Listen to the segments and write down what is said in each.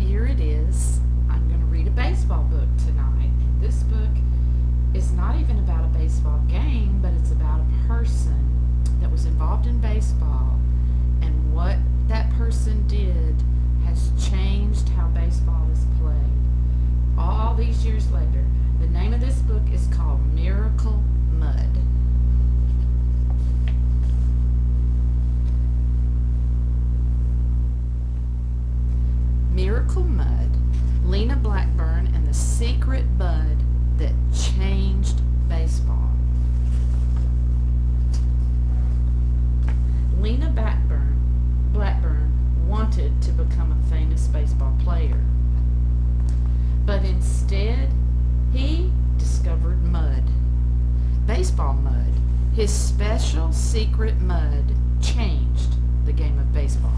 here it is. I'm going to read a baseball book tonight. And this book is not even about a baseball game, but it's about a person that was involved in baseball, and what that person did has changed how baseball is played. All these years later, the name of this book is called Miracle Mud. Miracle Mud, Lena Blackburn and the Secret Bud that Changed Baseball. Lena Blackburn wanted to become a famous baseball player, but instead he discovered mud. Baseball mud. His special secret mud changed the game of baseball.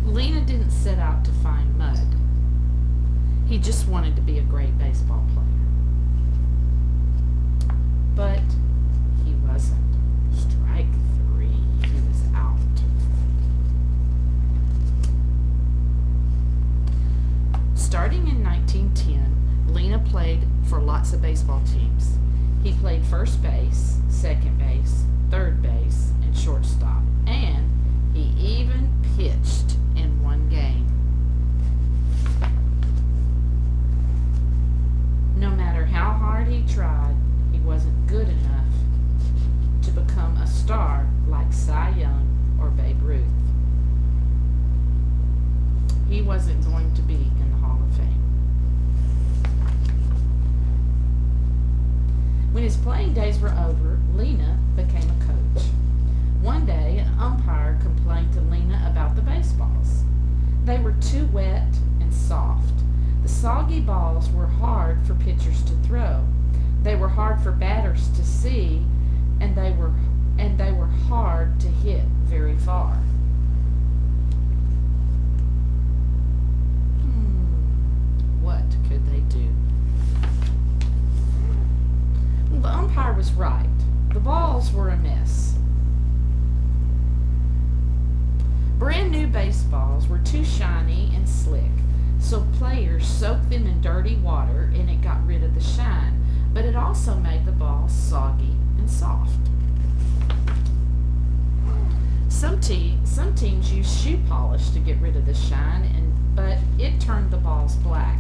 Lena didn't set out to find mud. He just wanted to be a great baseball player. But he wasn't. Strike three. He was out. Starting in 1910, Lena played for lots of baseball teams. He played first base, second base, third base, and shortstop. And he even pitched in one game. No matter how hard he tried, he wasn't good enough to become a star like Cy Young or Babe Ruth. He wasn't going to be in the Hall of Fame. When his playing days were over, Lena became a coach. One day, an umpire complained to Lena about the baseballs. They were too wet and soft. The soggy balls were hard for pitchers to throw. They were hard for batters to see, and they were hard to hit very far. What could they do? Well, the umpire was right. The balls were a mess. Brand new baseballs were too shiny and slick, so players soaked them in dirty water and it got rid of the shine, but it also made the balls soggy and soft. Some teams used shoe polish to get rid of the shine, but it turned the balls black.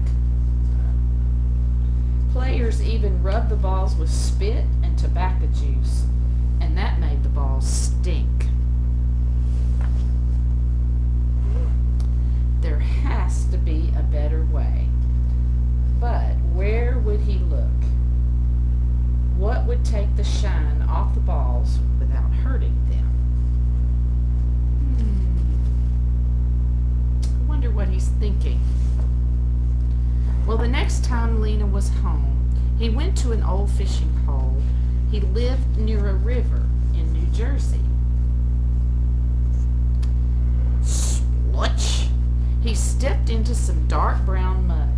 Players even rubbed the balls with spit and tobacco juice, and that made the balls stink. There has to be a better way. But where would he look? What would take the shine off the balls without hurting them? I wonder what he's thinking. Well, the next time Lena was home, he went to an old fishing hole. He lived near a river in New Jersey. Splutch! He stepped into some dark brown mud.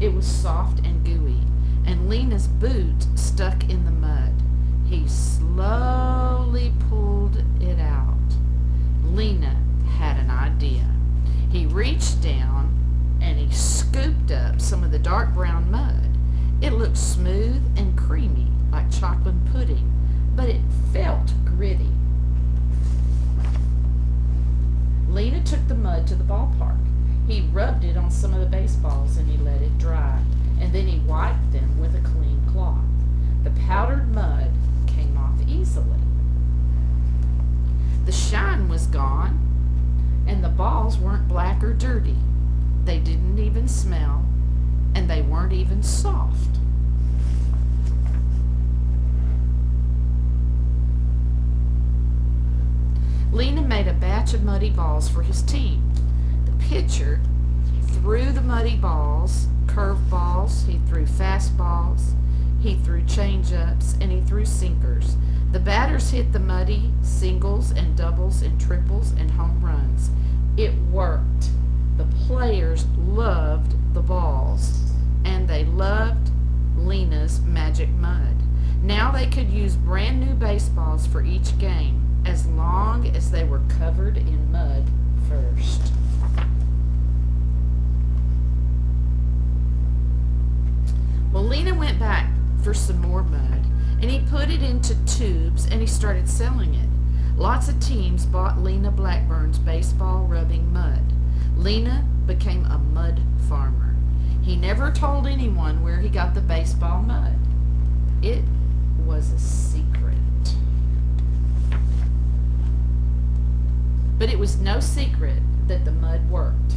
It was soft and gooey, and Lena's boot stuck in the mud. He slowly pulled it out. Lena had an idea. He reached down and he scooped up some of the dark brown mud. It looked smooth and creamy like chocolate pudding, but it felt gritty. Lena took the mud to the ballpark. He rubbed it on some of the baseballs and he let it dry, and then he wiped them with a clean cloth. The powdered mud came off easily. The shine was gone, and the balls weren't black or dirty. They didn't even smell, and they weren't even soft. Lena made a batch of muddy balls for his team. The pitcher threw the muddy balls, curved balls, he threw fastballs, he threw change-ups, and he threw sinkers. The batters hit the muddy singles and doubles and triples and home runs. It worked. The players loved the balls, and they loved Lena's magic mud. Now they could use brand new baseballs for each game, as long as they were covered in mud first. Well, Lena went back for some more mud, and he put it into tubes and he started selling it. Lots of teams bought Lena Blackburn's baseball rubbing mud. Lena became a mud farmer. He never told anyone where he got the baseball mud. It was a secret. But it was no secret that the mud worked.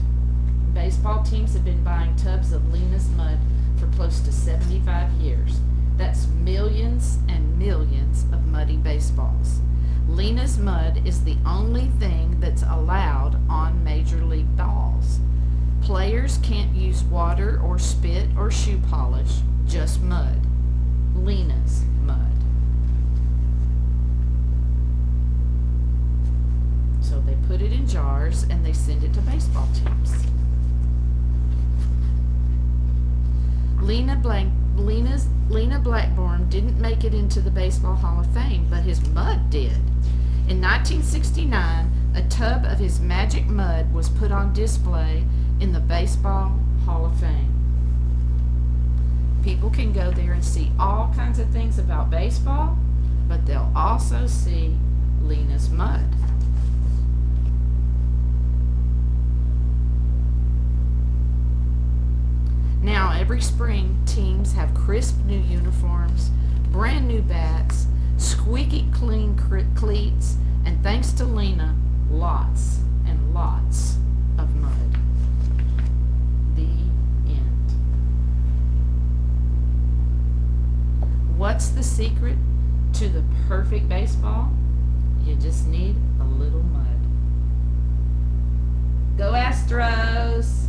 Baseball teams have been buying tubs of Lena's mud for close to 75 years. That's millions and millions of muddy baseballs. Lena's mud is the only thing that's allowed on Major League balls. Players can't use water or spit or shoe polish, just mud. Lena's mud. So they put it in jars and they send it to baseball teams. Lena Blackburn didn't make it into the Baseball Hall of Fame, but his mud did. In 1969, a tub of his magic mud was put on display in the Baseball Hall of Fame. People can go there and see all kinds of things about baseball, but they'll also see Lena's mud. Now, every spring, teams have crisp new uniforms, brand new bats, squeaky clean cleats, and thanks to Lena, lots and lots of mud. The end. What's the secret to the perfect baseball? You just need a little mud. Go Astros!